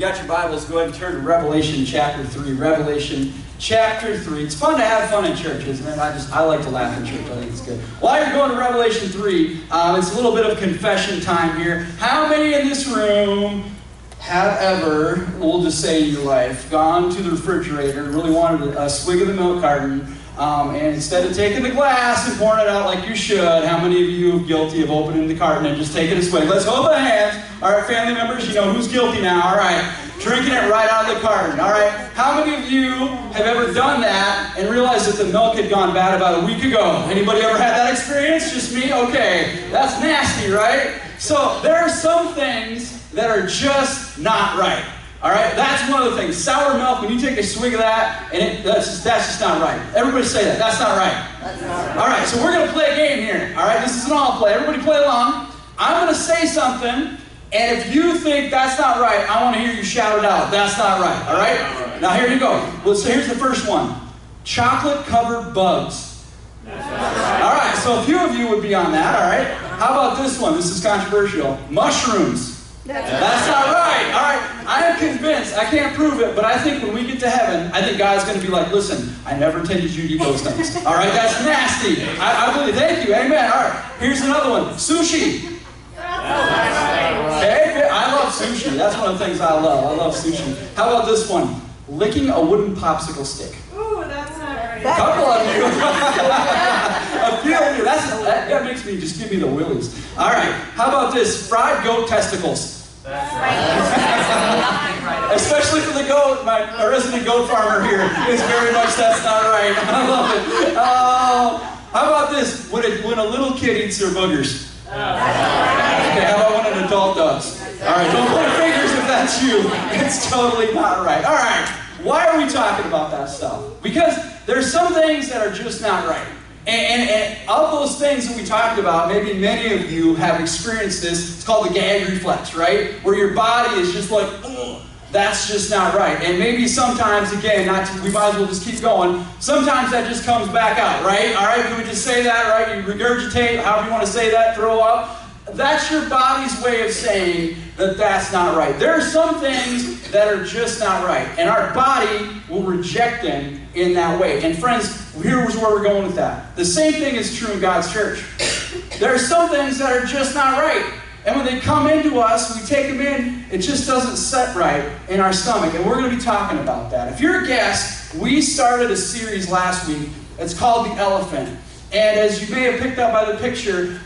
You got your Bibles, go ahead and turn to Revelation chapter 3. Revelation chapter 3. It's fun to have fun in church, isn't it? I like to laugh in church. I think it's good. While you're going to Revelation 3, it's a little bit of confession time here. How many in this room have ever, we'll just say in your life, gone to the refrigerator and really wanted a swig of the milk carton, and instead of taking the glass and pouring it out like you should, how many of you are guilty of opening the carton and just taking a swig? Let's hold the hands. All right, family members, you know who's guilty now. All right, drinking it right out of the carton. All right, how many of you have ever done that and realized that the milk had gone bad about a week ago? Anybody ever had that experience? Just me? Okay, that's nasty, right? So there are some things that are just not right. All right, that's one of the things. Sour milk, when you take a swig of that, and that's just not right. Everybody say that. That's not right. That's not right. All right, so we're going to play a game here. All right, this is an all play. Everybody play along. I'm going to say something, and if you think that's not right, I want to hear you shout it out. That's not right. All right? Now here you go. Well, so here's the first one. Chocolate-covered bugs. All right, so a few of you would be on that. All right. How about this one? This is controversial. Mushrooms. That's not right. All right. I am convinced, I can't prove it, but I think when we get to heaven, I think God's going to be like, listen, I never intended you to eat those things. All right, that's nasty. I believe, thank you, amen. All right, here's another one. Sushi. Okay, I love sushi. That's one of the things I love. I love sushi. How about this one? Licking a wooden popsicle stick. Ooh, that's not right. A couple of you. A few of you. That makes me just give me the willies. All right, how about this? Fried goat testicles. Especially for the goat, my resident goat farmer here is very much that's not right. I love it. How about this? When a little kid eats their boogers. Okay, how about when an adult does? All right, don't point fingers if that's you. It's totally not right. All right, why are we talking about that stuff? Because there's some things that are just not right. And of those things that we talked about, maybe many of you have experienced this. It's called the gag reflex, right? Where your body is just like, ugh, that's just not right. And maybe sometimes, again, we might as well just keep going. Sometimes that just comes back out, right? All right, can we just say that, right? You regurgitate, however you want to say that, throw up. That's your body's way of saying that that's not right. There are some things that are just not right. And our body will reject them in that way. And friends, here's where we're going with that. The same thing is true in God's church. There are some things that are just not right. And when they come into us, we take them in, it just doesn't set right in our stomach. And we're going to be talking about that. If you're a guest, we started a series last week. It's called The Elephant. And as you may have picked up by the picture,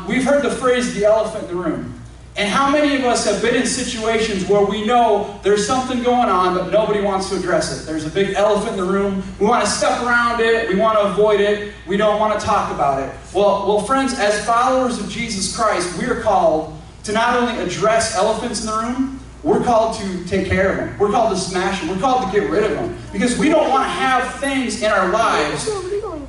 we've heard the phrase, the elephant in the room. And how many of us have been in situations where we know there's something going on, but nobody wants to address it? There's a big elephant in the room. We want to step around it. We want to avoid it. We don't want to talk about it. Well, friends, as followers of Jesus Christ, we are called to not only address elephants in the room, we're called to take care of them. We're called to smash them. We're called to get rid of them. Because we don't want to have things in our lives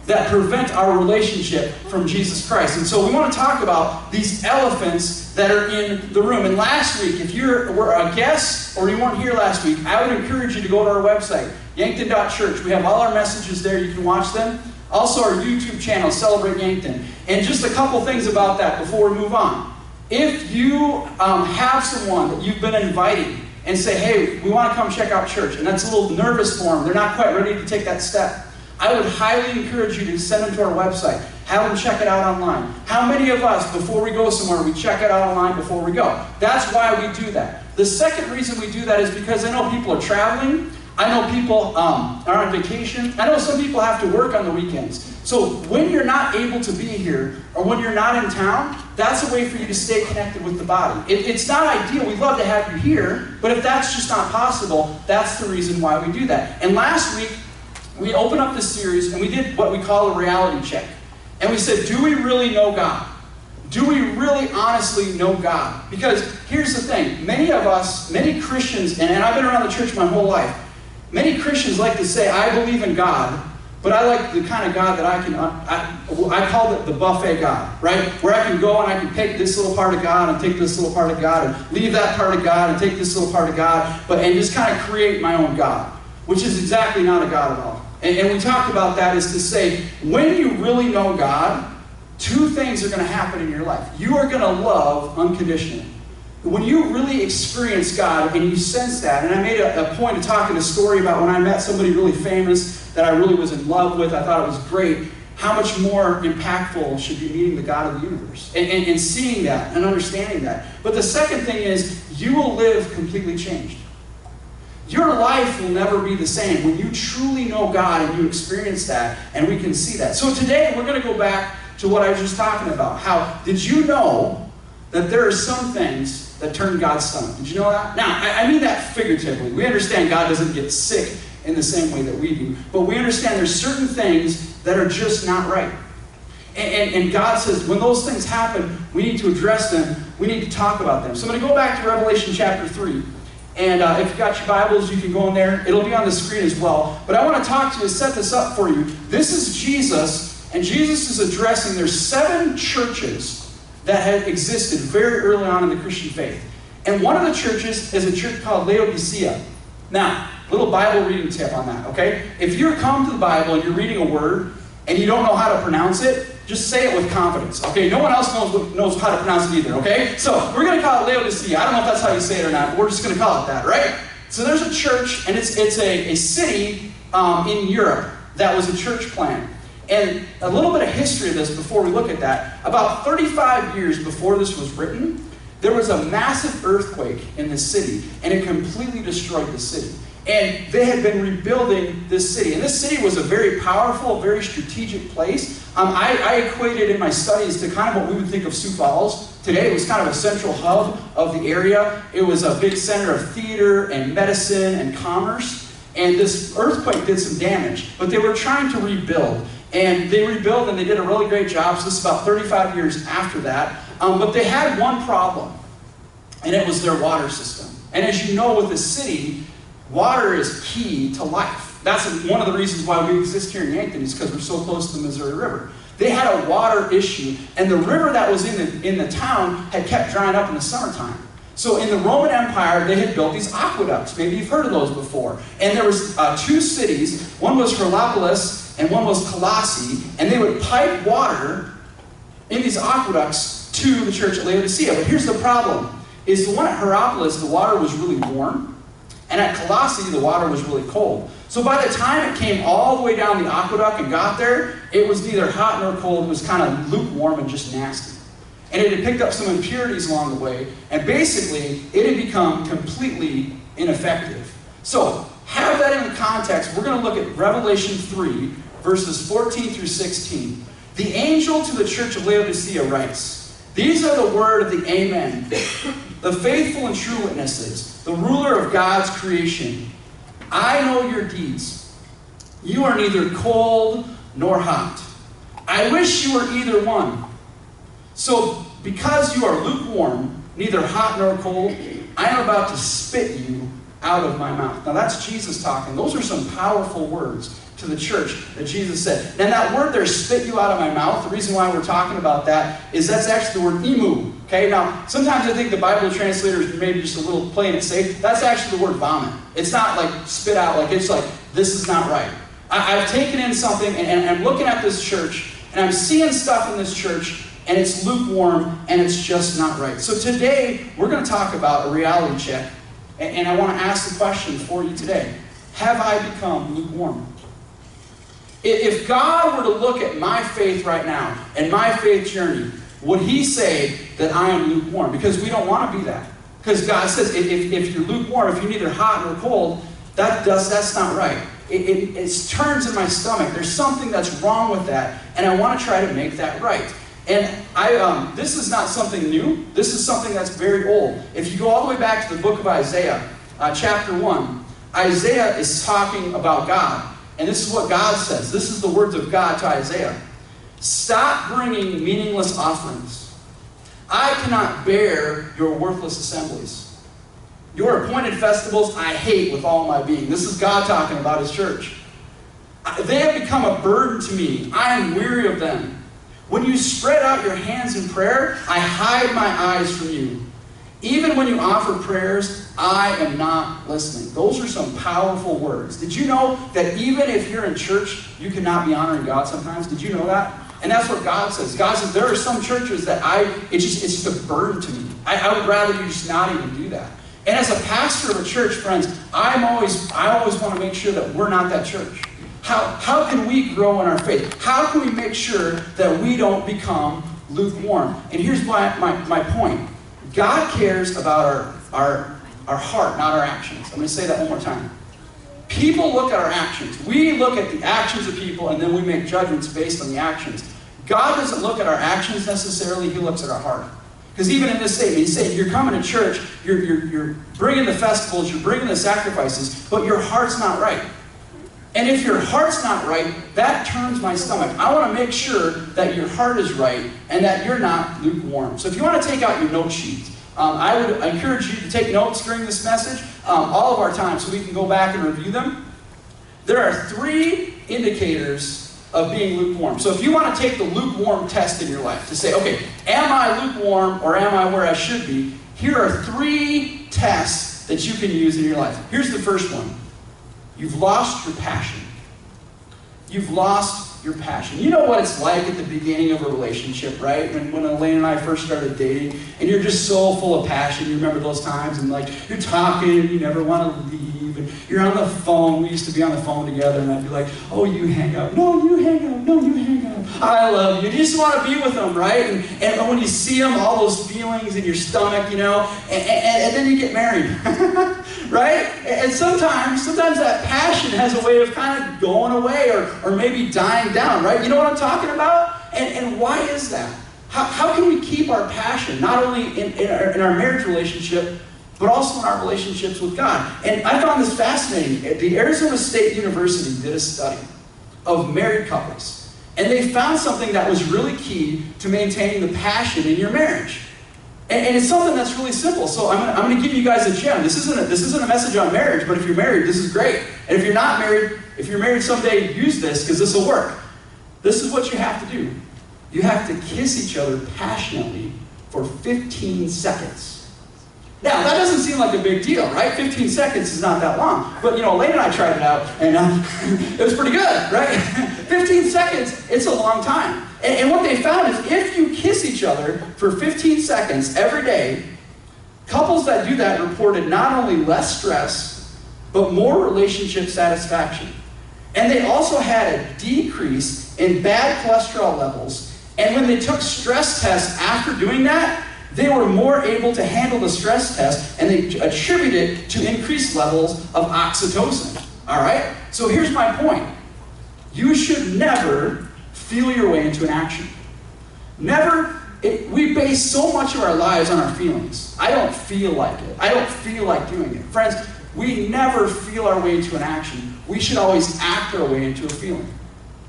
that prevent our relationship from Jesus Christ. And so we want to talk about these elephants that are in the room. And last week, if you were a guest or you weren't here last week, I would encourage you to go to our website, Yankton.church. We have all our messages there. You can watch them. Also our YouTube channel, Celebrate Yankton. And just a couple things about that before we move on. If you have someone that you've been inviting and say, hey, we want to come check out church, and that's a little nervous for them, they're not quite ready to take that step, I would highly encourage you to send them to our website. Have them check it out online. How many of us, before we go somewhere, we check it out online before we go? That's why we do that. The second reason we do that is because I know people are traveling. I know people are on vacation. I know some people have to work on the weekends. So when you're not able to be here, or when you're not in town, that's a way for you to stay connected with the body. It's not ideal. We'd love to have you here, but if that's just not possible, that's the reason why we do that. And last week, we opened up this series and we did what we call a reality check. And we said, do we really know God? Do we really honestly know God? Because here's the thing. Many of us, many Christians, and I've been around the church my whole life, many Christians like to say, I believe in God, but I like the kind of God that I call it the buffet God, right? Where I can go and I can take this little part of God and take this little part of God and leave that part of God and take this little part of God, and just kind of create my own God, which is exactly not a God at all. And we talked about that is to say, when you really know God, two things are going to happen in your life. You are going to love unconditionally. when you really experience God and you sense that, and I made a point of talking a story about when I met somebody really famous that I really was in love with, I thought it was great, how much more impactful should be meeting the God of the universe and seeing that and understanding that. But the second thing is, you will live completely changed. Your life will never be the same when you truly know God and you experience that, and we can see that. So today we're going to go back to what I was just talking about. How did you know that there are some things that turn God's stomach? Did you know that? Now, I mean that figuratively. We understand God doesn't get sick in the same way that we do, but we understand there's certain things that are just not right. And God says when those things happen, we need to address them. We need to talk about them. So I'm going to go back to Revelation chapter 3. And if you've got your Bibles, you can go in there. It'll be on the screen as well. But I want to talk to you, set this up for you. This is Jesus, and Jesus is addressing, there's 7 churches that had existed very early on in the Christian faith. And one of the churches is a church called Laodicea. Now, little Bible reading tip on that, okay? If you're come to the Bible and you're reading a word and you don't know how to pronounce it, just say it with confidence, okay? No one else knows how to pronounce it either, okay? So we're going to call it Laodicea. I don't know if that's how you say it or not, but we're just going to call it that, right? So there's a church, and it's a city in Europe that was a church plant. And a little bit of history of this before we look at that. About 35 years before this was written, there was a massive earthquake in the city, and it completely destroyed the city. And they had been rebuilding this city. And this city was a very powerful, very strategic place. I equated in my studies to kind of what we would think of Sioux Falls today. It was kind of a central hub of the area. It was a big center of theater and medicine and commerce. And this earthquake did some damage. But they were trying to rebuild. And they rebuilt, and they did a really great job. So this is about 35 years after that. But they had one problem, and it was their water system. And as you know, with the city, water is key to life. That's one of the reasons why we exist here in Yankton, is because we're so close to the Missouri River. They had a water issue, and the river that was in the town had kept drying up in the summertime. So in the Roman Empire, they had built these aqueducts. Maybe you've heard of those before. And there was 2 cities. One was Hierapolis, and one was Colossae. And they would pipe water in these aqueducts to the church at Laodicea. But here's the problem, is the one at Hierapolis, the water was really warm. And at Colossae, the water was really cold. So by the time it came all the way down the aqueduct and got there, it was neither hot nor cold. It was kind of lukewarm and just nasty. And it had picked up some impurities along the way. And basically, it had become completely ineffective. So, have that in the context. We're going to look at Revelation 3, verses 14 through 16. The angel to the church of Laodicea writes, "These are the word of the Amen, the faithful and true witnesses, the ruler of God's creation. I know your deeds. You are neither cold nor hot. I wish you were either one. So, because you are lukewarm, neither hot nor cold, I am about to spit you out of my mouth." Now that's Jesus talking. Those are some powerful words to the church that Jesus said. And that word there, "spit you out of my mouth," the reason why we're talking about that is that's actually the word emu. Okay, now sometimes I think the Bible translators maybe just a little playing it safe. That's actually the word vomit. It's not like spit out, like it's like, this is not right. I've taken in something and I'm looking at this church and I'm seeing stuff in this church and it's lukewarm and it's just not right. So today we're going to talk about a reality check, and I want to ask the question for you today. Have I become lukewarm? If God were to look at my faith right now and my faith journey, would He say that I am lukewarm? Because we don't want to be that. Because God says if you're lukewarm, if you're neither hot nor cold, that's not right. It turns in my stomach. There's something that's wrong with that, and I want to try to make that right. And this is not something new. This is something that's very old. If you go all the way back to the book of Isaiah, chapter 1, Isaiah is talking about God. And this is what God says. This is the words of God to Isaiah. "Stop bringing meaningless offerings. I cannot bear your worthless assemblies. Your appointed festivals I hate with all my being." This is God talking about His church. "They have become a burden to me. I am weary of them. When you spread out your hands in prayer, I hide my eyes from you. Even when you offer prayers, I am not listening." Those are some powerful words. Did you know that even if you're in church, you cannot be honoring God sometimes? Did you know that? And that's what God says. God says there are some churches that it's just a burden to me. I would rather you just not even do that. And as a pastor of a church, friends, I always want to make sure that we're not that church. How can we grow in our faith? How can we make sure that we don't become lukewarm? And here's my point. God cares about our heart, not our actions. I'm going to say that one more time. People look at our actions. We look at the actions of people, and then we make judgments based on the actions. God doesn't look at our actions necessarily. He looks at our heart. Because even in this statement, he's saying, you're coming to church, you're bringing the festivals, you're bringing the sacrifices, but your heart's not right. And if your heart's not right, that turns my stomach. I want to make sure that your heart is right and that you're not lukewarm. So if you want to take out your note sheet, I would encourage you to take notes during this message, all of our time, so we can go back and review them. There are 3 indicators of being lukewarm. So if you want to take the lukewarm test in your life, to say, okay, am I lukewarm or am I where I should be? Here are 3 tests that you can use in your life. Here's the first one. You've lost your passion. You've lost your passion. You know what it's like at the beginning of a relationship, right? When Elaine and I first started dating, and you're just so full of passion. You remember those times, and like you're talking, and you never want to leave, and you're on the phone. We used to be on the phone together, and I'd be like, "Oh, you hang up. No, you hang up. No, you hang up. I love you." You just want to be with them, right? And when you see them, all those feelings in your stomach, you know, and then you get married, right? And sometimes that passion has a way of kind of going away or maybe dying down, right? You know what I'm talking about? And why is that? How can we keep our passion, not only in our marriage relationship, but also in our relationships with God? And I found this fascinating. The Arizona State University did a study of married couples. And they found something that was really key to maintaining the passion in your marriage. And it's something that's really simple. So I'm going to give you guys a gem. This isn't a message on marriage, but if you're married, this is great. And if you're not married, if you're married someday, use this because this will work. This is what you have to do. You have to kiss each other passionately for 15 seconds. Now, that doesn't seem like a big deal, right? 15 seconds is not that long. But, you know, Elaine and I tried it out, and it was pretty good, right? 15 seconds, it's a long time. And what they found is if you kiss each other for 15 seconds every day, couples that do that reported not only less stress, but more relationship satisfaction. And they also had a decrease in bad cholesterol levels. And when they took stress tests after doing that, they were more able to handle the stress test, and they attributed it to increased levels of oxytocin. All right? So here's my point. You should never feel your way into an action. Never. We base so much of our lives on our feelings. I don't feel like it. I don't feel like doing it. Friends, we never feel our way into an action. We should always act our way into a feeling.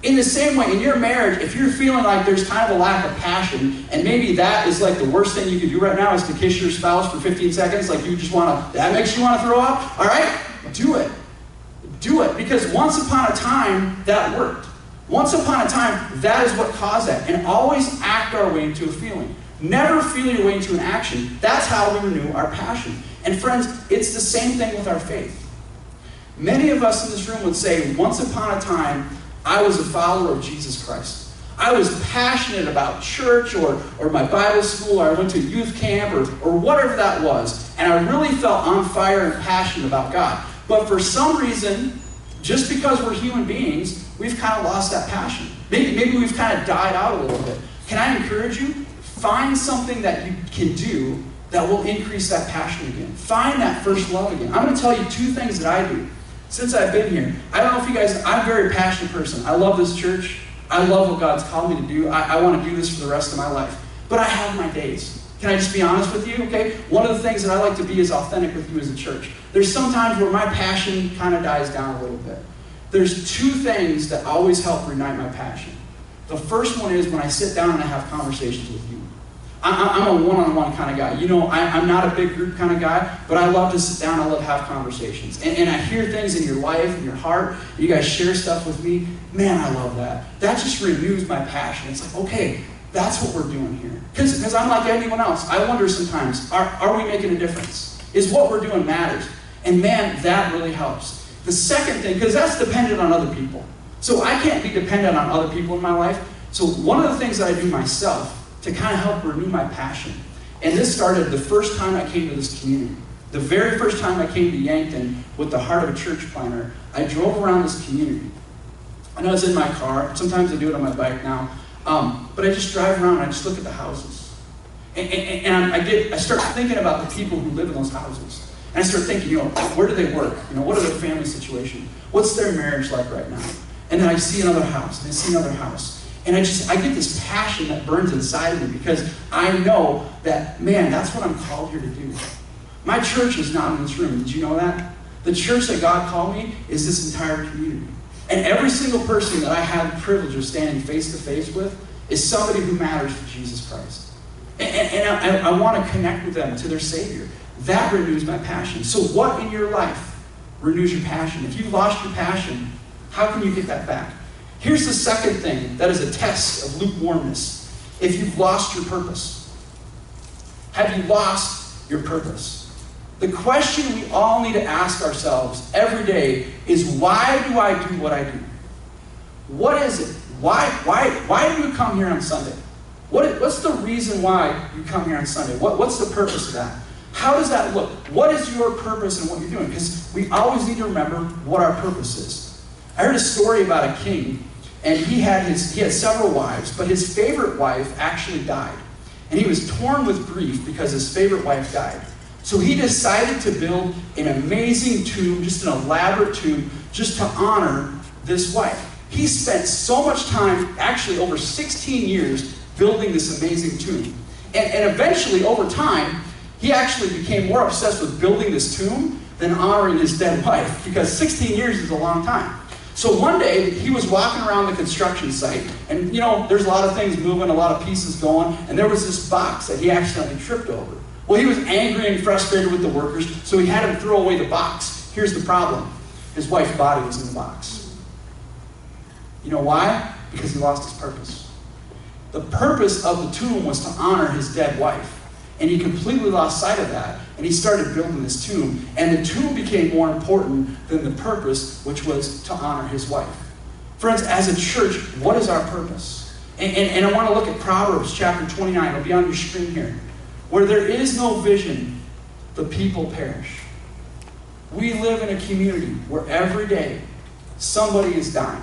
In the same way, in your marriage, if you're feeling like there's kind of a lack of passion, and maybe that is like the worst thing you can do right now is to kiss your spouse for 15 seconds, like you just want to, that makes you want to throw up, all right? Do it. Do it. Because once upon a time, that worked. Once upon a time, that is what caused that. And always act our way into a feeling. Never feel your way into an action. That's how we renew our passion. And friends, it's the same thing with our faith. Many of us in this room would say, once upon a time, I was a follower of Jesus Christ. I was passionate about church or my Bible school, or I went to youth camp or whatever that was. And I really felt on fire and passionate about God. But for some reason, just because we're human beings, we've kind of lost that passion. Maybe we've kind of died out a little bit. Can I encourage you? Find something that you can do that will increase that passion again. Find that first love again. I'm going to tell you 2 things that I do. Since I've been here, I don't know if you guys, I'm a very passionate person. I love this church. I love what God's called me to do. I want to do this for the rest of my life. But I have my days. Can I just be honest with you, okay? One of the things that I like to be is authentic with you as a church. There's some times where my passion kind of dies down a little bit. There's 2 things that always help reignite my passion. The first one is when I sit down and I have conversations with you. I'm a one-on-one kind of guy. You know, I'm not a big group kind of guy, but I love to sit down, I love to have conversations. And I hear things in your life, in your heart, you guys share stuff with me. Man, I love that. That just renews my passion. It's like, okay, that's what we're doing here. Because I'm like anyone else. I wonder sometimes, are we making a difference? Is what we're doing matters? And man, that really helps. The second thing, because that's dependent on other people. So I can't be dependent on other people in my life. So one of the things that I do myself to kind of help renew my passion And this started the first time I came to this community. The very first time I came to Yankton with the heart of a church planner, I drove around this community. And I was in my car. Sometimes I do it on my bike now. But I just drive around and I just look at the houses. And I start thinking about the people who live in those houses. And I start thinking, where do they work? What are their family situation? What's their marriage like right now? And then I see another house, and I see another house. And I get this passion that burns inside of me because I know that, man, that's what I'm called here to do. My church is not in this room. Did you know that? The church that God called me is this entire community. And every single person that I have the privilege of standing face to face with is somebody who matters to Jesus Christ. And I want to connect with them to their Savior. That renews my passion. So what in your life renews your passion? If you've lost your passion, how can you get that back? Here's the second thing that is a test of lukewarmness. If you've lost your purpose. Have you lost your purpose? The question we all need to ask ourselves every day is, why do I do what I do? What is it? Why do you come here on Sunday? What's the reason why you come here on Sunday? What's the purpose of that? How does that look? What is your purpose in what you're doing? Because we always need to remember what our purpose is. I heard a story about a king, and he had several wives, but his favorite wife actually died. And he was torn with grief because his favorite wife died. So he decided to build an amazing tomb, just an elaborate tomb, just to honor this wife. He spent so much time, actually over 16 years, building this amazing tomb. And eventually, over time, he actually became more obsessed with building this tomb than honoring his dead wife, because 16 years is a long time. So one day, he was walking around the construction site, and there's a lot of things moving, a lot of pieces going, and there was this box that he accidentally tripped over. Well, he was angry and frustrated with the workers, so he had him throw away the box. Here's the problem. His wife's body was in the box. You know why? Because he lost his purpose. The purpose of the tomb was to honor his dead wife. And he completely lost sight of that, and he started building this tomb. And the tomb became more important than the purpose, which was to honor his wife. Friends, as a church, what is our purpose? And I want to look at Proverbs chapter 29. It'll be on your screen here. Where there is no vision, the people perish. We live in a community where every day somebody is dying.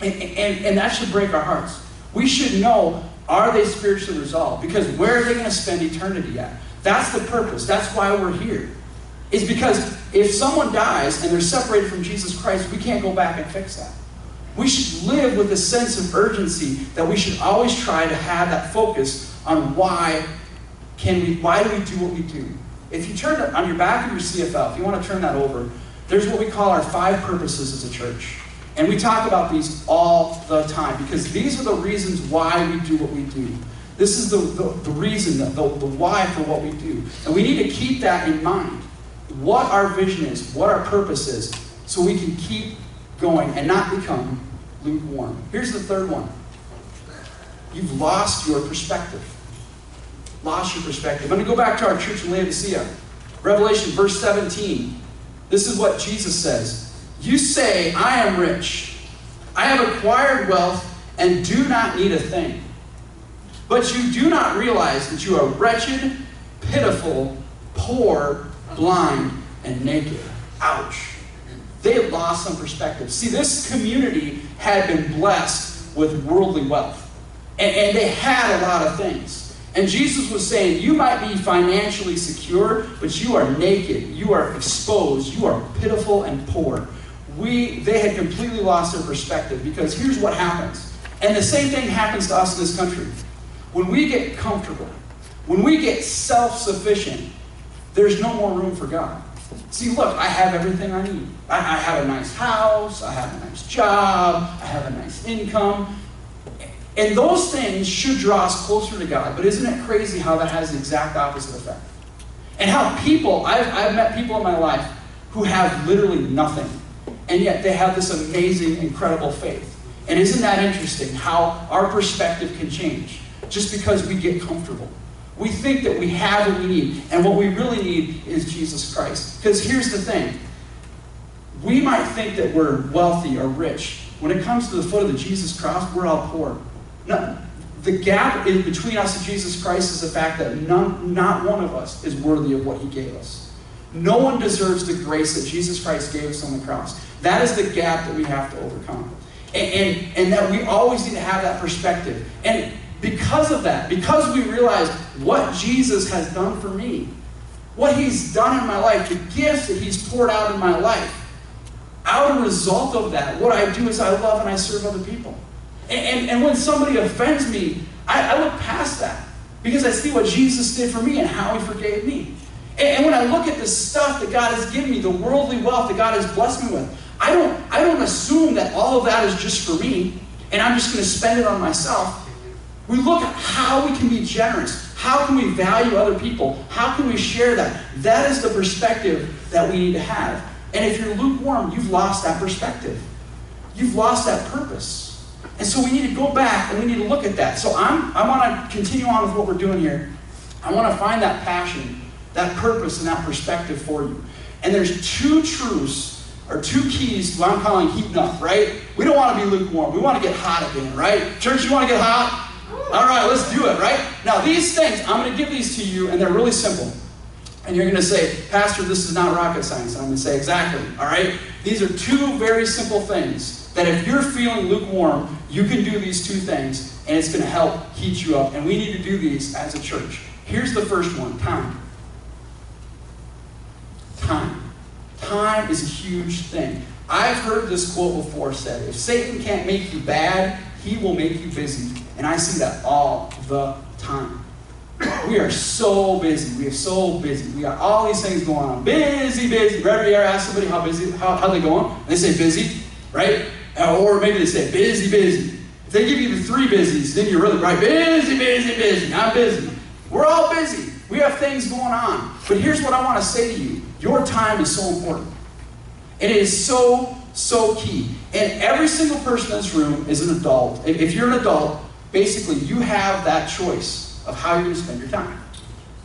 And that should break our hearts. We should know, are they spiritually resolved? Because where are they going to spend eternity at? That's the purpose. That's why we're here. It's because if someone dies and they're separated from Jesus Christ, we can't go back and fix that. We should live with a sense of urgency that we should always try to have that focus on why do we do what we do. If you turn it on your back of your CFL, if you want to turn that over, there's what we call our 5 purposes as a church. And we talk about these all the time because these are the reasons why we do what we do. This is the reason, the why for what we do. And we need to keep that in mind. What our vision is, what our purpose is, so we can keep going and not become lukewarm. Here's the third one. You've lost your perspective. Lost your perspective. I'm going to go back to our church in Laodicea. Revelation verse 17. This is what Jesus says. You say, I am rich. I have acquired wealth and do not need a thing. But you do not realize that you are wretched, pitiful, poor, blind, and naked. Ouch. They had lost some perspective. See, this community had been blessed with worldly wealth. And they had a lot of things. And Jesus was saying, you might be financially secure, but you are naked, you are exposed, you are pitiful and poor. They had completely lost their perspective, because here's what happens. And the same thing happens to us in this country. When we get comfortable, when we get self-sufficient, there's no more room for God. See, look, I have everything I need. I have a nice house, I have a nice job, I have a nice income. And those things should draw us closer to God. But isn't it crazy how that has the exact opposite effect? And how people, I've met people in my life who have literally nothing. And yet they have this amazing, incredible faith. And isn't that interesting how our perspective can change just because we get comfortable? We think that we have what we need. And what we really need is Jesus Christ. Because here's the thing. We might think that we're wealthy or rich. When it comes to the foot of the Jesus cross, we're all poor. No, the gap between us and Jesus Christ is the fact that not one of us is worthy of what he gave us. No one deserves the grace that Jesus Christ gave us on the cross. That is the gap that we have to overcome. And that we always need to have that perspective. And because of that, because we realize what Jesus has done for me, what he's done in my life, the gifts that he's poured out in my life, out of result of that, what I do is I love and I serve other people. And when somebody offends me, I look past that because I see what Jesus did for me and how he forgave me. And when I look at the stuff that God has given me, the worldly wealth that God has blessed me with, I don't assume that all of that is just for me and I'm just going to spend it on myself. We look at how we can be generous. How can we value other people? How can we share that? That is the perspective that we need to have. And if you're lukewarm, you've lost that perspective. You've lost that purpose. And so we need to go back and we need to look at that. So I want to continue on with what we're doing here. I want to find that passion, that purpose, and that perspective for you. And there's two truths, or two keys to what I'm calling heating up, right? We don't want to be lukewarm. We want to get hot again, right? Church, you want to get hot? All right, let's do it, right? Now, these things, I'm going to give these to you, and they're really simple. And you're going to say, Pastor, this is not rocket science. And I'm going to say, exactly, all right? These are two very simple things that if you're feeling lukewarm, you can do these two things, and it's going to help heat you up. And we need to do these as a church. Here's the first one, time. Time. Time is a huge thing. I've heard this quote before said, if Satan can't make you bad, he will make you busy. And I see that all the time. We are so busy. We are so busy. We got all these things going on. Busy, busy. Wherever you ever ask somebody how busy, how they going, they say busy, right? Or maybe they say busy, busy. If they give you the three busies, then you're really right. Busy, busy, busy. I'm busy. We're all busy. We have things going on. But here's what I want to say to you. Your time is so important. It is so, so key. And every single person in this room is an adult. If you're an adult, basically you have that choice of how you're going to spend your time.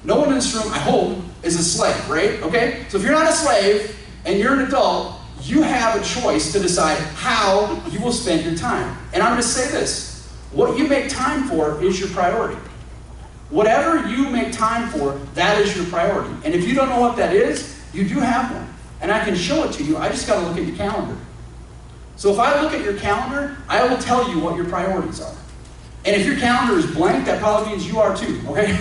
No one in this room, I hope, is a slave, right? Okay? So if you're not a slave and you're an adult, you have a choice to decide how you will spend your time. And I'm going to say this. What you make time for is your priority. Whatever you make time for, that is your priority. And if you don't know what that is, you do have one. And I can show it to you. I just got to look at your calendar. So if I look at your calendar, I will tell you what your priorities are. And if your calendar is blank, that probably means you are too, okay?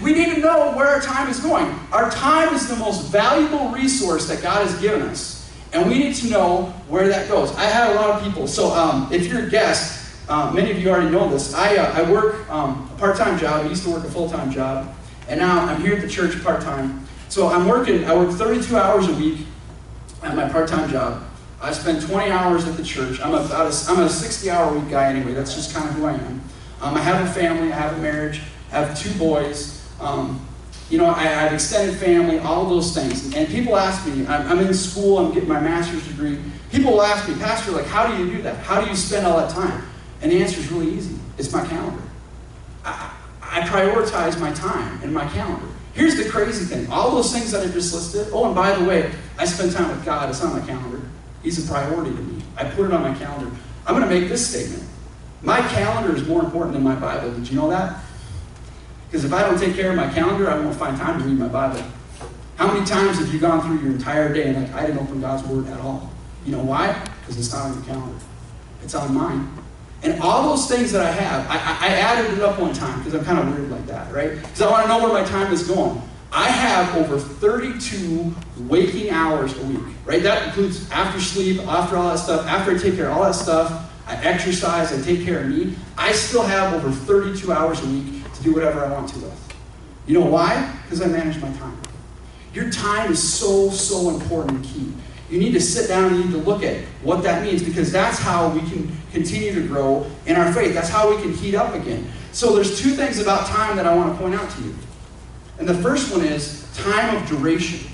We need to know where our time is going. Our time is the most valuable resource that God has given us. And we need to know where that goes. I have a lot of people. So if you're a guest, many of you already know this. I work a part-time job. I used to work a full-time job. And now I'm here at the church part-time. So I work 32 hours a week at my part-time job. I spend 20 hours at the church. I'm a 60-hour week guy anyway. That's just kind of who I am. I have a family. I have a marriage. I have 2 boys. I have extended family, all of those things. And people ask me, I'm in school, I'm getting my master's degree. People will ask me, Pastor, like, how do you do that? How do you spend all that time? And the answer is really easy. It's my calendar. I prioritize my time in my calendar. Here's the crazy thing. All those things that I just listed, oh, and by the way, I spend time with God. It's on my calendar. He's a priority to me. I put it on my calendar. I'm going to make this statement. My calendar is more important than my Bible. Did you know that? Because if I don't take care of my calendar, I won't find time to read my Bible. How many times have you gone through your entire day and I didn't open God's Word at all? You know why? Because it's not on your calendar. It's on mine. And all those things that I have, I added it up one time because I'm kind of weird like that, right? Because I want to know where my time is going. I have over 32 waking hours a week, right? That includes after sleep, after all that stuff, after I take care of all that stuff, I exercise, I take care of me. I still have over 32 hours a week to do whatever I want to with. You know why? Because I manage my time. Your time is so, so important and key. You need to sit down and you need to look at what that means because that's how we can continue to grow in our faith. That's how we can heat up again. So there's 2 things about time that I want to point out to you. And the first one is time of duration.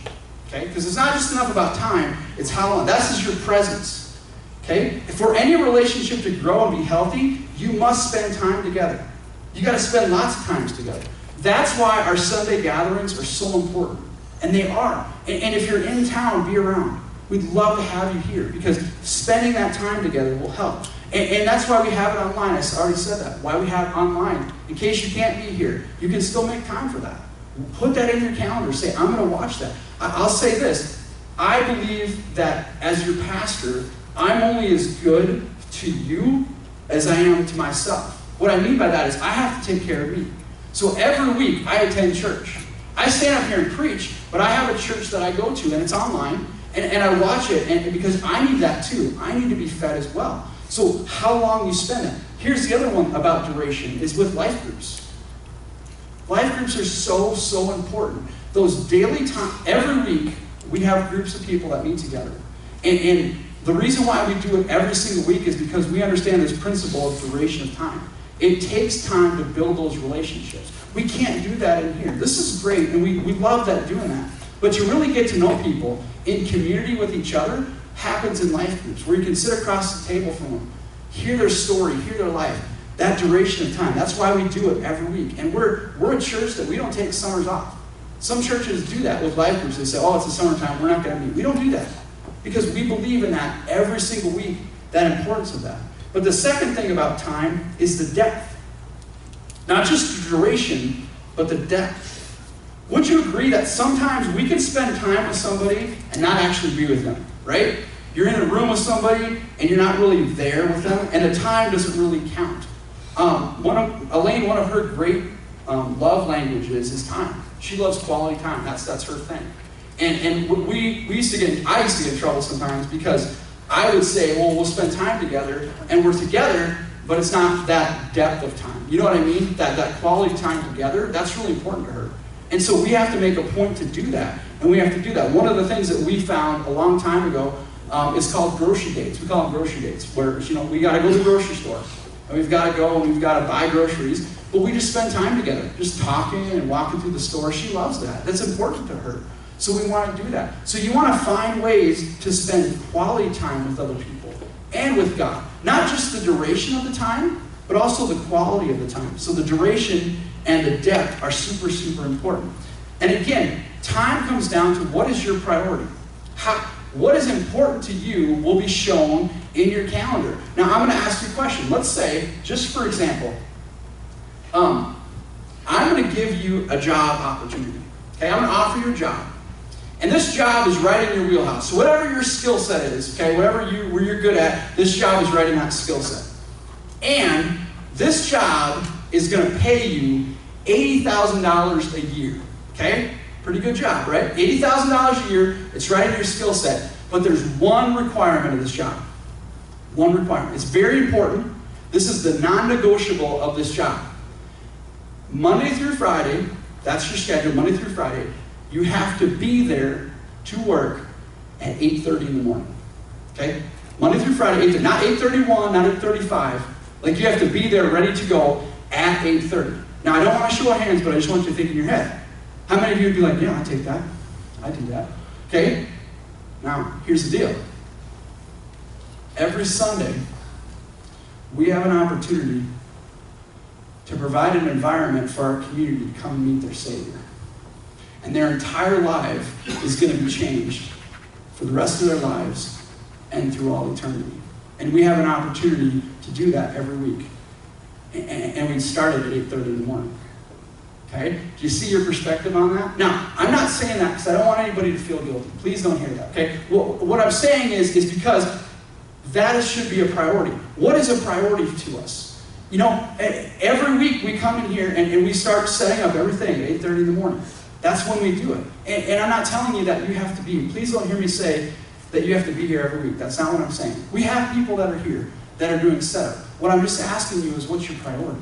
Okay? Because it's not just enough about time, it's how long. That's just your presence. Okay? For any relationship to grow and be healthy, you must spend time together. You got to spend lots of times together. That's why our Sunday gatherings are so important. And they are. And if you're in town, be around. We'd love to have you here because spending that time together will help. And that's why we have it online. I already said that. Why we have it online. In case you can't be here, you can still make time for that. Put that in your calendar. Say, I'm going to watch that. I'll say this. I believe that as your pastor, I'm only as good to you as I am to myself. What I mean by that is I have to take care of me. So every week I attend church. I stand up here and preach, but I have a church that I go to, and it's online, and I watch it, and because I need that too. I need to be fed as well. So how long you spend it. Here's the other one about duration, is with life groups. Life groups are so, so important. Those daily time, every week, we have groups of people that meet together. And the reason why we do it every single week is because we understand this principle of duration of time. It takes time to build those relationships. We can't do that in here. This is great, and we love that doing that. But to really get to know people in community with each other happens in life groups, where you can sit across the table from them, hear their story, hear their life. That duration of time. That's why we do it every week. And we're a church that we don't take summers off. Some churches do that with life groups. They say, oh, it's the summertime, we're not going to meet. We don't do that. Because we believe in that every single week, that importance of that. But the second thing about time is the depth. Not just the duration, but the depth. Would you agree that sometimes we can spend time with somebody and not actually be with them, right? You're in a room with somebody and you're not really there with them, and the time doesn't really count. Elaine, one of her great love languages is time. She loves quality time. That's her thing. And I used to get in trouble sometimes because I would say, well, we'll spend time together, and we're together, but it's not that depth of time. You know what I mean? That quality time together, that's really important to her. And so we have to make a point to do that, and we have to do that. One of the things that we found a long time ago is called grocery dates. We call them grocery dates, where we got to go to the grocery store. And we've got to go and we've got to buy groceries, but we just spend time together, just talking and walking through the store. She loves that. That's important to her. So we want to do that. So you want to find ways to spend quality time with other people and with God. Not just the duration of the time, but also the quality of the time. So the duration and the depth are super, super important. And again, time comes down to what is your priority. What is important to you will be shown in your calendar. Now, I'm going to ask you a question. Let's say, just for example, I'm going to give you a job opportunity. Okay, I'm going to offer you a job. And this job is right in your wheelhouse. So whatever your skill set is, okay, where you're good at, this job is right in that skill set. And this job is going to pay you $80,000 a year. Okay? Pretty good job, right? $80,000 a year, it's right in your skill set. But there's one requirement of this job. One requirement. It's very important. This is the non-negotiable of this job. Monday through Friday, that's your schedule, Monday through Friday, you have to be there to work at 8:30 in the morning. Okay? Monday through Friday, not 8:31, not 8:35. Like you have to be there ready to go at 8:30. Now I don't want to show of hands, but I just want you to think in your head. How many of you would be like, yeah, I take that. I do that. Okay? Now, here's the deal. Every Sunday, we have an opportunity to provide an environment for our community to come and meet their Savior. And their entire life is going to be changed for the rest of their lives and through all eternity. And we have an opportunity to do that every week. And we started at 8:30 in the morning. Okay? Do you see your perspective on that? Now, I'm not saying that because I don't want anybody to feel guilty. Please don't hear that. Okay? Well, what I'm saying is because that should be a priority. What is a priority to us? You know, every week we come in here and we start setting up everything at 8:30 in the morning. That's when we do it. And I'm not telling you that you have to be. Please don't hear me say that you have to be here every week. That's not what I'm saying. We have people that are here that are doing setup. What I'm just asking you is, what's your priority?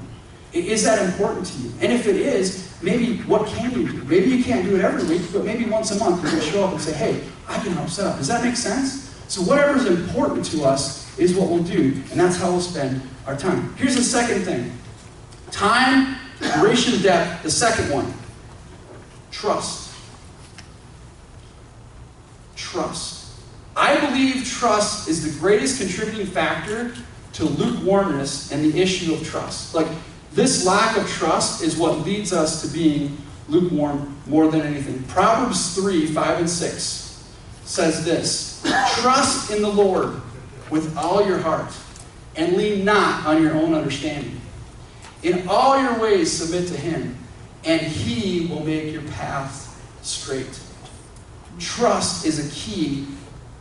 Is that important to you? And if it is, maybe what can you do? Maybe you can't do it every week, but maybe once a month you can show up and say, hey, I can help set up. Does that make sense? So whatever is important to us is what we'll do, and that's how we'll spend our time. Here's the second thing. Time, duration, depth. The second one. Trust. Trust. I believe trust is the greatest contributing factor to lukewarmness and the issue of trust. Like, this lack of trust is what leads us to being lukewarm more than anything. Proverbs 3, 5, and 6 says this: trust in the Lord with all your heart, and lean not on your own understanding. In all your ways submit to him, and he will make your paths straight. Trust is a key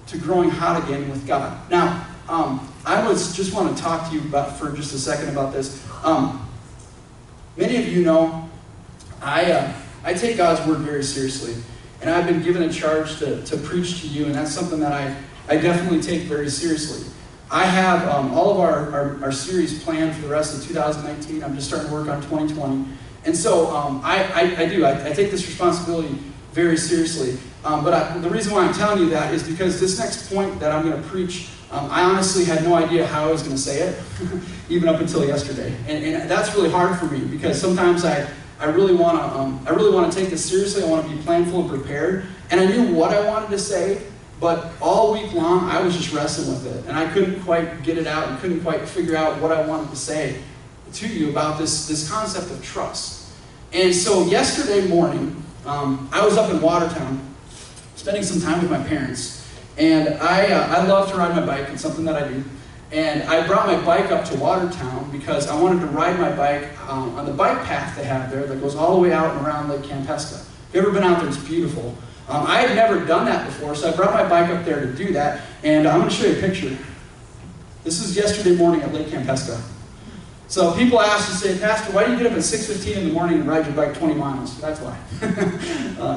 to growing hot again with God. Now, I just want to talk to you for just a second about this. Many of you know I take God's word very seriously, and I've been given a charge to preach to you, and that's something that I definitely take very seriously. I have all of our series planned for the rest of 2019. I'm just starting to work on 2020. And so I take this responsibility very seriously. But the reason why I'm telling you that is because this next point that I'm going to preach, I honestly had no idea how I was going to say it, even up until yesterday. And that's really hard for me because sometimes I really want to take this seriously. I want to be planful and prepared. And I knew what I wanted to say, but all week long I was just wrestling with it. And I couldn't quite get it out and couldn't quite figure out what I wanted to say to you about this concept of trust. And so yesterday morning, I was up in Watertown, spending some time with my parents, and I love to ride my bike. It's something that I do. And I brought my bike up to Watertown because I wanted to ride my bike on the bike path they have there that goes all the way out and around Lake Campesca. If you've ever been out there, it's beautiful. I had never done that before, so I brought my bike up there to do that, and I'm going to show you a picture. This is yesterday morning at Lake Campesca. So people ask and say, Pastor, why do you get up at 6:15 in the morning and ride your bike 20 miles? That's why.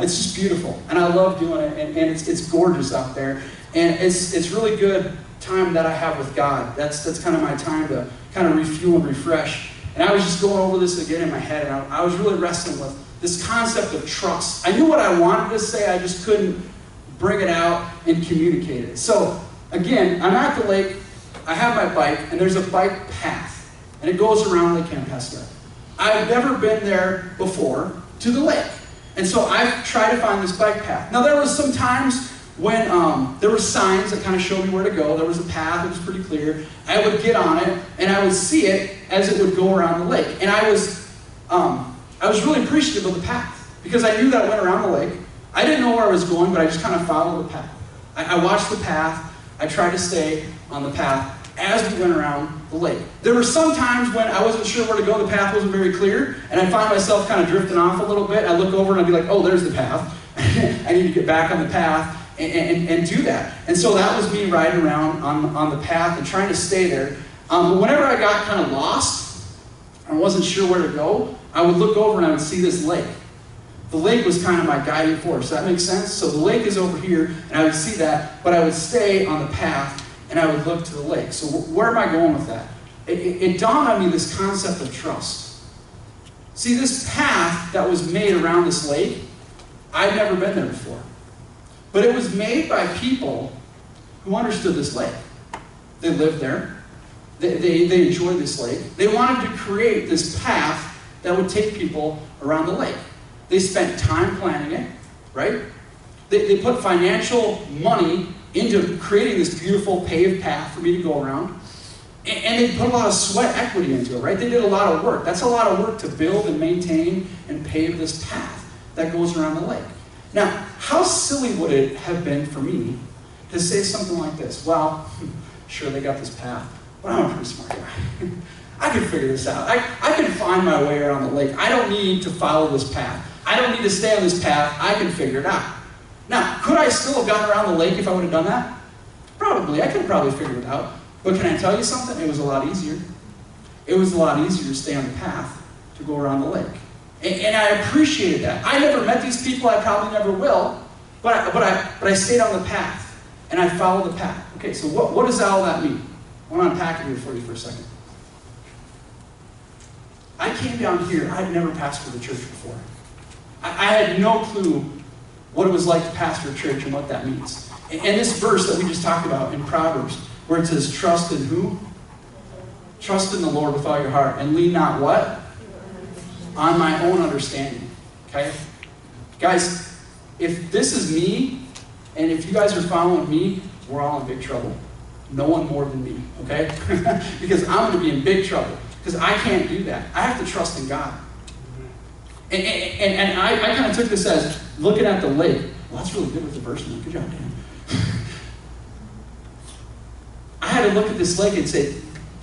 It's just beautiful, and I love doing it, and it's gorgeous out there, and it's really good time that I have with God. That's kind of my time to kind of refuel and refresh. And I was just going over this again in my head, and I was really wrestling with this concept of trust. I knew what I wanted to say, I just couldn't bring it out and communicate it. So again, I'm at the lake, I have my bike, and there's a bike path. And it goes around Lake Campesca. I've never been there before to the lake. And so I've tried to find this bike path. Now there was some times when there were signs that kind of showed me where to go. There was a path, it was pretty clear. I would get on it and I would see it as it would go around the lake. And I was really appreciative of the path because I knew that it went around the lake. I didn't know where I was going, but I just kind of followed the path. I watched the path. I tried to stay on the path as we went around the lake. There were some times when I wasn't sure where to go, the path wasn't very clear, and I find myself kind of drifting off a little bit. I look over and I'd be like, oh, there's the path. I need to get back on the path and do that. And so that was me riding around on the path and trying to stay there. But whenever I got kind of lost, I wasn't sure where to go, I would look over and I would see this lake. The lake was kind of my guiding force. Does that make sense? So the lake is over here, and I would see that, but I would stay on the path and I would look to the lake. So where am I going with that? It dawned on me this concept of trust. See, this path that was made around this lake, I'd never been there before. But it was made by people who understood this lake. They lived there. They enjoyed this lake. They wanted to create this path that would take people around the lake. They spent time planning it, right? They put financial money into creating this beautiful paved path for me to go around. And they put a lot of sweat equity into it, right? They did a lot of work. That's a lot of work to build and maintain and pave this path that goes around the lake. Now, how silly would it have been for me to say something like this? Well, sure, they got this path, but I'm a pretty smart guy. I can figure this out. I can find my way around the lake. I don't need to follow this path. I don't need to stay on this path. I can figure it out. Now, could I still have gotten around the lake if I would have done that? Probably. I could have probably figured it out. But can I tell you something? It was a lot easier. It was a lot easier to stay on the path to go around the lake. And I appreciated that. I never met these people. I probably never will. But I stayed on the path. And I followed the path. Okay, so what does all that mean? I want to unpack it here for you for a second. I came down here. I had never pastored a church before. I had no clue what it was like to pastor a church and what that means. And this verse that we just talked about in Proverbs, where it says, trust in who? Trust in the Lord with all your heart. And lean not what? On my own understanding. Okay? Guys, if this is me, and if you guys are following me, we're all in big trouble. No one more than me. Okay? Because I'm going to be in big trouble. Because I can't do that. I have to trust in God. And I kind of took this as looking at the lake. Well, that's really good with the verse, man. Good job, Dan. I had to look at this lake and say,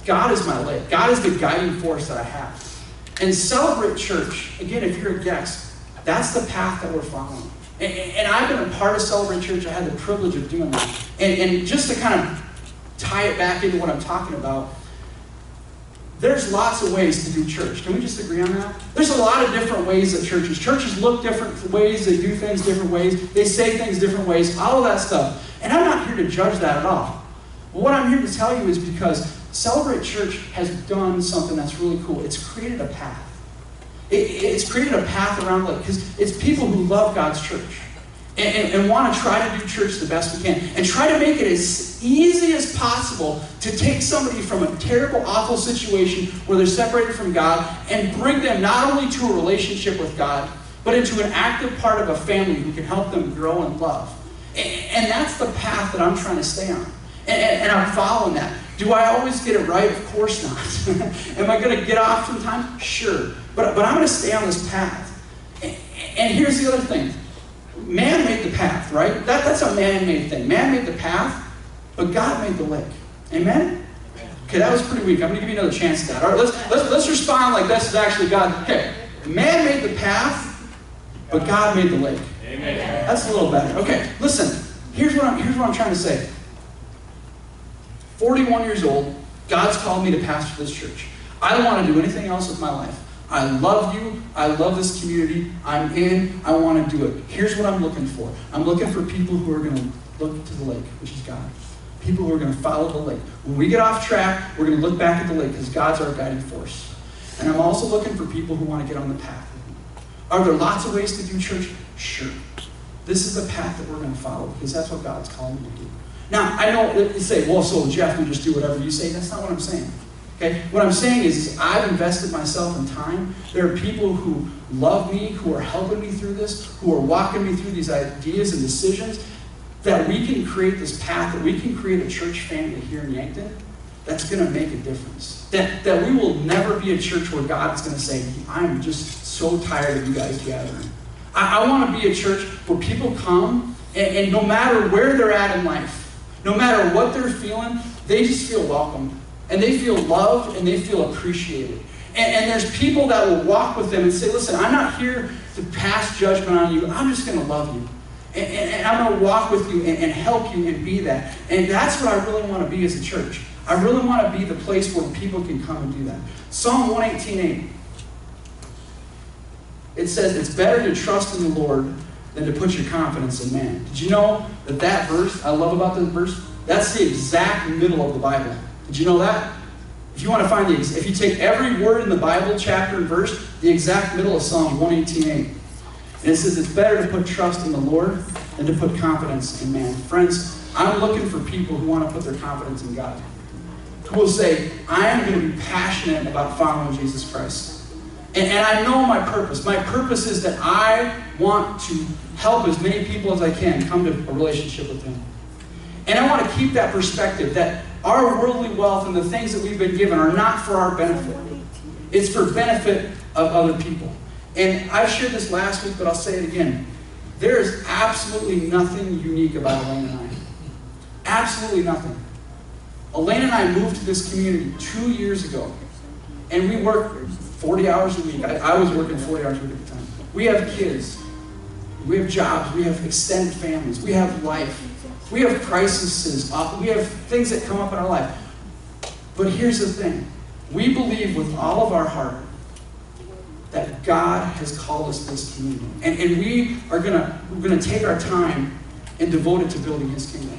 God is my lake. God is the guiding force that I have. And Celebrate Church, again, if you're a guest, that's the path that we're following. And I've been a part of Celebrate Church. I had the privilege of doing that. And just to kind of tie it back into what I'm talking about, there's lots of ways to do church. Can we just agree on that? There's a lot of different ways that churches look different ways, they do things different ways, they say things different ways, all of that stuff. And I'm not here to judge that at all. But what I'm here to tell you is because Celebrate Church has done something that's really cool. It's created a path. It's created a path around, because it's people who love God's church and want to try to do church the best we can and try to make it as easy as possible to take somebody from a terrible, awful situation where they're separated from God and bring them not only to a relationship with God, but into an active part of a family who can help them grow and love. And that's the path that I'm trying to stay on. And I'm following that. Do I always get it right? Of course not. Am I going to get off sometimes? Sure. But I'm going to stay on this path. And here's the other thing. Man made the path, right? That's a man-made thing. Man made the path, but God made the lake. Amen? Okay, that was pretty weak. I'm going to give you another chance at that. All right, let's respond like this is actually God. Okay, man made the path, but God made the lake. Amen. That's a little better. Okay, listen. Here's what I'm trying to say. 41 years old, God's called me to pastor this church. I don't want to do anything else with my life. I love you. I love this community. I'm in. I want to do it. Here's what I'm looking for. I'm looking for people who are going to look to the lake, which is God. People who are going to follow the lake. When we get off track, we're going to look back at the lake because God's our guiding force. And I'm also looking for people who want to get on the path. Are there lots of ways to do church? Sure. This is the path that we're going to follow because that's what God's calling me to do. Now, I know that you say, well, so Jeff, we just do whatever you say. That's not what I'm saying. Okay? What I'm saying is I've invested myself in time. There are people who love me, who are helping me through this, who are walking me through these ideas and decisions, that we can create this path, that we can create a church family here in Yankton that's going to make a difference. That we will never be a church where God is going to say, I'm just so tired of you guys gathering. I want to be a church where people come and no matter where they're at in life, no matter what they're feeling, they just feel welcome. And they feel loved and they feel appreciated. And there's people that will walk with them and say, listen, I'm not here to pass judgment on you. I'm just going to love you. And I'm going to walk with you and help you and be that. And that's what I really want to be as a church. I really want to be the place where people can come and do that. Psalm 118:8. It says, it's better to trust in the Lord than to put your confidence in man. Did you know that verse, I love about this verse, that's the exact middle of the Bible. Did you know that? If you want to find if you take every word in the Bible, chapter and verse, the exact middle of Psalm 118:8. And it says it's better to put trust in the Lord than to put confidence in man. Friends, I'm looking for people who want to put their confidence in God. Who will say, I am going to be passionate about following Jesus Christ. And I know my purpose. My purpose is that I want to help as many people as I can come to a relationship with Him. And I want to keep that perspective that our worldly wealth and the things that we've been given are not for our benefit. It's for benefit of other people. And I've shared this last week, but I'll say it again. There is absolutely nothing unique about Elaine and I. Absolutely nothing. Elaine and I moved to this community 2 years ago. And we work 40 hours a week. I was working 40 hours a week at the time. We have kids. We have jobs. We have extended families. We have life. We have crises. We have things that come up in our life. But here's the thing. We believe with all of our heart that God has called us to this community. And we are we're gonna take our time and devote it to building His kingdom.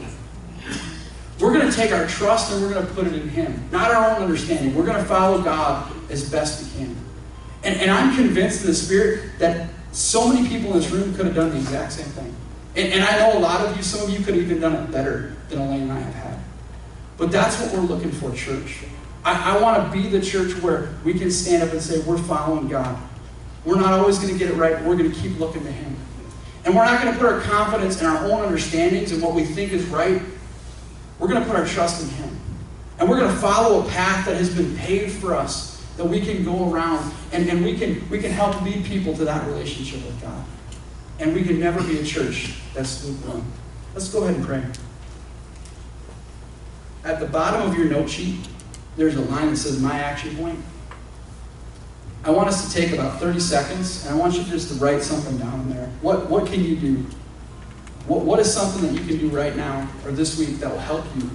We're going to take our trust and we're going to put it in Him. Not our own understanding. We're going to follow God as best we can. And I'm convinced in the Spirit that so many people in this room could have done the exact same thing. And I know a lot of you, some of you could have even done it better than Elaine and I have had. But that's what we're looking for, church. I want to be the church where we can stand up and say, we're following God. We're not always going to get it right, but we're going to keep looking to Him. And we're not going to put our confidence in our own understandings and what we think is right. We're going to put our trust in Him. And we're going to follow a path that has been paved for us, that we can go around and we can help lead people to that relationship with God. And we can never be a church that's lukewarm. Let's go ahead and pray. At the bottom of your note sheet, there's a line that says my action point. I want us to take about 30 seconds, and I want you just to write something down in there. What can you do? What is something that you can do right now or this week that will help you?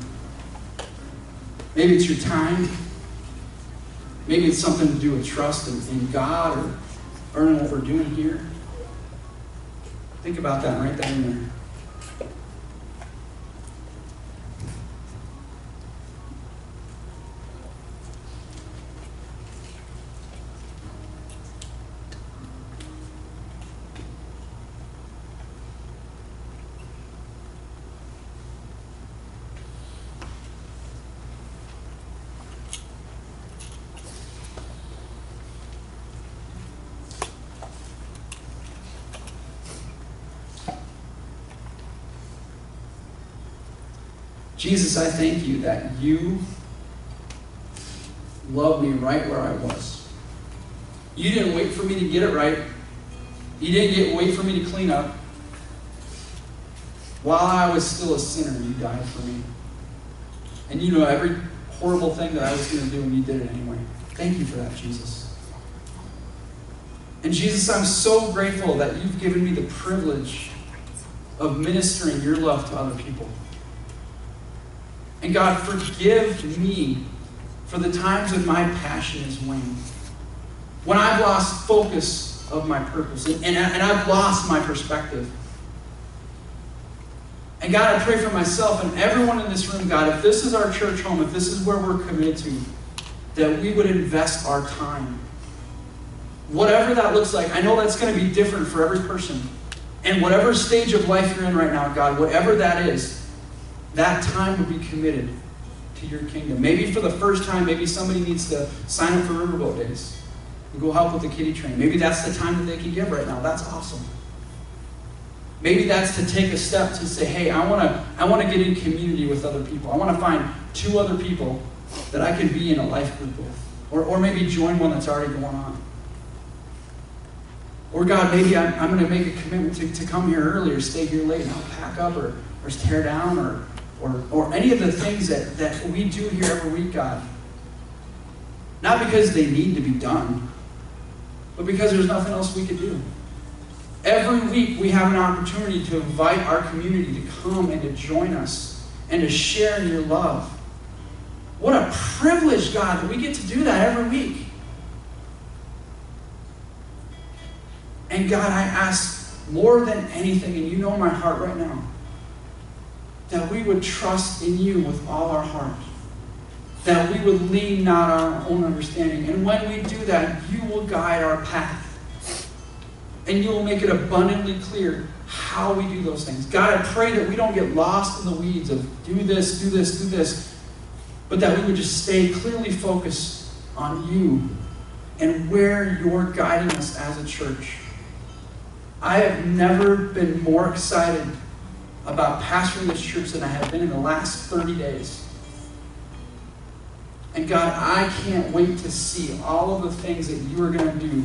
Maybe it's your time. Maybe it's something to do with trust in God or earning what we're doing here. Think about that and write that in there. Jesus, I thank you that you loved me right where I was. You didn't wait for me to get it right. You didn't wait for me to clean up. While I was still a sinner, you died for me. And you know every horrible thing that I was going to do, and you did it anyway. Thank you for that, Jesus. And Jesus, I'm so grateful that you've given me the privilege of ministering your love to other people. And God, forgive me for the times when my passion is waned. When I've lost focus of my purpose. And I've lost my perspective. And God, I pray for myself and everyone in this room, God, if this is our church home, if this is where we're committed to, that we would invest our time. Whatever that looks like, I know that's going to be different for every person. And whatever stage of life you're in right now, God, whatever that is, that time would be committed to your kingdom. Maybe for the first time, maybe somebody needs to sign up for Riverboat Days and go help with the kiddie train. Maybe that's the time that they can give right now. That's awesome. Maybe that's to take a step to say, hey, I want to get in community with other people. I want to find 2 other people that I can be in a life group with. Or maybe join one that's already going on. Or God, maybe I'm going to make a commitment to come here early or stay here late and I'll pack up or tear down or any of the things that we do here every week, God. Not because they need to be done, but because there's nothing else we could do. Every week we have an opportunity to invite our community to come and to join us and to share in your love. What a privilege, God, that we get to do that every week. And God, I ask more than anything, and you know my heart right now, that we would trust in you with all our heart. That we would lean not on our own understanding. And when we do that, you will guide our path. And you will make it abundantly clear how we do those things. God, I pray that we don't get lost in the weeds of do this, do this, do this. But that we would just stay clearly focused on you and where you're guiding us as a church. I have never been more excited about pastoring this church than I have been in the last 30 days. And God, I can't wait to see all of the things that you are going to do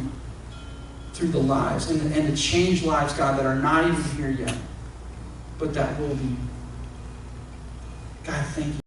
through the lives and to change lives, God, that are not even here yet, but that will be. God, thank you.